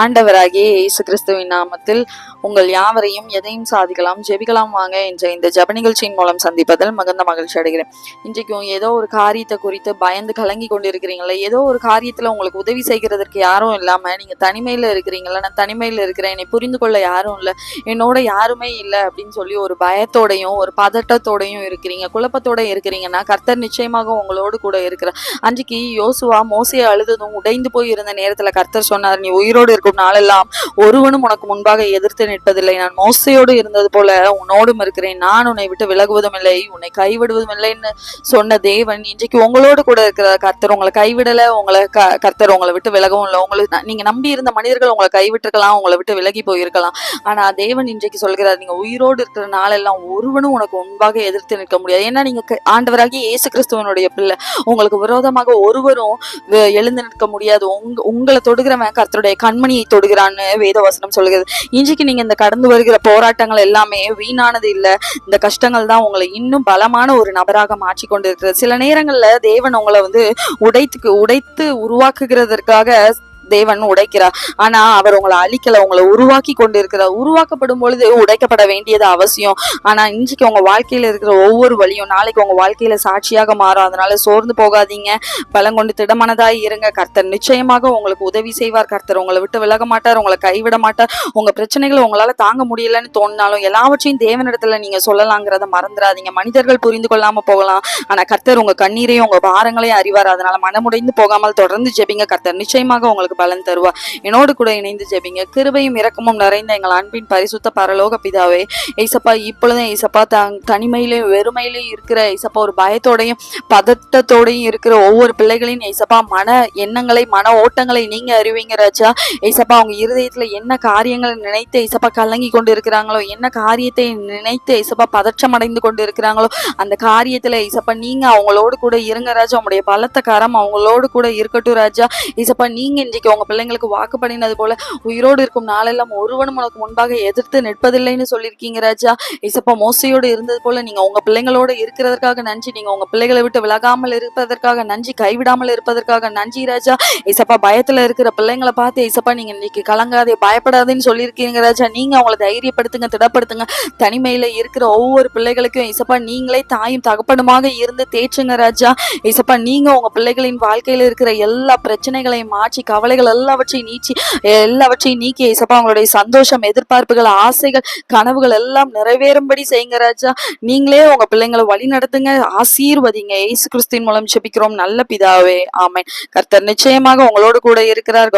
ஆண்டவராகிய இயேசு கிறிஸ்துவின் நாமத்தில் உங்கள் யாவரையும் எதையும் சாதிக்கலாம் ஜெபிக்கலாம் வாங்க என்ற இந்த ஜெப நிகழ்ச்சியின் மூலம் சந்திப்பதில் மிகுந்த மகிழ்ச்சி அடைகிறேன். இன்றைக்கும் ஏதோ ஒரு காரியத்தை குறித்து பயந்து கலங்கி கொண்டிருக்கிறீங்களா? ஏதோ ஒரு காரியத்துல உங்களுக்கு உதவி செய்கிறதற்கு யாரும் இல்லாம நீங்க தனிமையில இருக்கிறீங்களா? நான் தனிமையில இருக்கிறேன், என்னை புரிந்து கொள்ள யாரும் இல்லை, என்னோட யாருமே இல்லை அப்படின்னு சொல்லி ஒரு பயத்தோடையும் ஒரு பதட்டத்தோடையும் இருக்கிறீங்க, குழப்பத்தோட இருக்கிறீங்கன்னா கர்த்தர் நிச்சயமாக உங்களோடு கூட இருக்கிறார். அன்றைக்கு யோசுவா மோசையை அழுததும் உடைந்து போய் இருந்த நேரத்துல கர்த்தர் சொன்னார், நீ உயிரோடு இருக்கும் நாளெல்லாம் ஒருவனும் உனக்கு முன்பாக எதிர்த்து நிற்பதில்லை, நான் மோசையோடு இருந்தது போல உன்னோடும் இருக்கிறேன், நான் உன்னை விட்டு விலகுவதும் இல்லை, உன்னை கைவிடுவதும் இல்லைன்னு சொன்ன தேவன் இன்றைக்கு உங்களோடு கூட இருக்கிற கர்த்தர் உங்களை கைவிடல, உங்களை கர்த்தர் உங்களை விட்டு விலகவும் இல்லை. உங்களுக்கு நீங்க நம்பி இருந்த மனிதர்கள் உங்களை கைவிட்டிருக்கலாம், உங்களை விட்டு விலகி போயிருக்கலாம். ஆனா தேவன் இன்றைக்கு சொல்கிறார், நீங்க உயிரோடு இருக்கிற நாளெல்லாம் ஒருவனும் உனக்கு முன்பாக எதிர்த்து நிற்க முடியாது. ஏன்னா நீங்க ஆண்டவராகிய இயேசு கிறிஸ்துவனுடைய பிள்ளை, உங்களுக்கு விரோதமாக ஒருவரும் எழுந்து நிற்க முடியாது. உங்களை தொடுகிறவன் கர்த்தருடைய கண்மணியை தொடுகிறான்னு வேதவசனம் சொல்கிறது. இன்றைக்கு நீங்க இந்த கடந்து வருகிற போராட்டங்கள் எல்லாமே வீணானது இல்ல, இந்த கஷ்டங்கள் தான் உங்களை இன்னும் பலமான ஒரு நபராக மாற்றி கொண்டிருக்கிறது. சில நேரங்கள்ல தேவன் உங்களை உடைத்து உருவாக்குகிறதற்காக தேவன் உடைக்கிறார். ஆனா அவர் உங்களை அழிக்கல, உங்களை உருவாக்கி கொண்டிருக்கிறார். உருவாக்கப்படும் பொழுது உடைக்கப்பட வேண்டியது அவசியம். ஆனா இன்றைக்கு உங்க வாழ்க்கையில இருக்கிற ஒவ்வொரு வழியும் நாளைக்கு உங்க வாழ்க்கையில சாட்சியாக மாறும். அதனால சோர்ந்து போகாதீங்க, பலம் கொண்டு திடமனதாய் இருங்க. கர்த்தர் நிச்சயமாக உங்களுக்கு உதவி செய்வார். கர்த்தர் உங்களை விட்டு விலக மாட்டார், உங்களை கைவிட மாட்டார். உங்க பிரச்சனைகளை உங்களால தாங்க முடியலன்னு தோணினாலும் எல்லாவற்றையும் தேவனிடத்துல நீங்க சொல்லலாங்கிறத மறந்துடாதீங்க. மனிதர்கள் புரிந்து கொள்ளாம போகலாம், ஆனா கர்த்தர் உங்க கண்ணீரையும் உங்க பாரங்களையும் அறிவார். அதனால மனமுடைந்து போகாமல் தொடர்ந்து ஜெபிங்க, கர்த்தர் நிச்சயமாக உங்களுக்கு பலன் தருவா. என்னோடு கூட இணைந்து ஜெபிங்க. கிருபையும் இரக்கமும் நிறைந்த எங்கள் அன்பின் பரிசுத்த பரலோக பிதாவே, ஏசப்பா இப்பொழுதும் ஏசப்பா தனிமையிலையும் வெறுமையிலையும் இருக்கிற ஏசப்பா ஒரு பயத்தோடையும் பதட்டத்தோடையும் இருக்கிற ஒவ்வொரு பிள்ளைகளின் ஏசப்பா மன எண்ணங்களை மன ஓட்டங்களை நீங்க அறிவீங்க ராஜா. ஏசப்பா அவங்க இருதயத்துல என்ன காரியங்களை நினைத்து ஏசப்பா கலங்கி கொண்டு இருக்கிறாங்களோ, என்ன காரியத்தை நினைத்து ஏசப்பா பதற்றம் அடைந்து கொண்டு இருக்கிறாங்களோ, அந்த காரியத்துல ஏசப்பா நீங்க அவங்களோடு கூட இருங்க ராஜா. உங்களுடைய பலத்த கரம் அவங்களோடு கூட இருக்கட்டும் ராஜா. ஏசப்பா நீங்க இன்றைக்கு உங்க பிள்ளைங்களுக்கு வாக்குப்படினது போல உயிரோடு இருக்கும் நாளெல்லாம் ஒருவனும் உனக்கு முன்பாக எதிர்த்து நிற்பதில்லைன்னு சொல்லியிருக்கீங்க ராஜா. இசப்பா மோசையோடு இருந்தது போல நீங்க உங்க பிள்ளைங்களோட இருக்கிறதற்காக நன்றி. நீங்க உங்க பிள்ளைகளை விட்டு விலகாமல் இருப்பதற்காக நன்றி, கைவிடாமல் இருப்பதற்காக நன்றி ராஜா. இசப்பா பயத்துல இருக்கிற பிள்ளைங்களை பார்த்து இசப்பா நீங்க இன்னைக்கு கலங்காதே பயப்படாதேன்னு சொல்லியிருக்கீங்க ராஜா. நீங்க அவங்களை தைரியப்படுத்துங்க, திடப்படுத்துங்க. தனிமையில இருக்கிற ஒவ்வொரு பிள்ளைகளுக்கும் இசப்பா நீங்களே தாயும் தகப்பனுமாக இருந்து தேற்றுங்க ராஜா. இசப்பா நீங்க உங்க பிள்ளைகளின் வாழ்க்கையில இருக்கிற எல்லா பிரச்சனைகளையும் மாற்றி கவலைகள் எல்லாவற்றையும் நீக்கி ஏசப்பா அவங்களுடைய சந்தோஷம் எதிர்பார்ப்புகள் ஆசைகள் கனவுகள் எல்லாம் நிறைவேறும்படி செய்யுங்க ராஜா. நீங்களே உங்க பிள்ளைங்களை வழி நடத்துங்க, ஆசீர்வதிங்க. இயேசு கிறிஸ்துவின் மூலம் ஜெபிக்கிறோம் நல்ல பிதாவே, ஆமென். கர்த்தர் நிச்சயமாக உங்களோடு கூட இருக்கிறார்.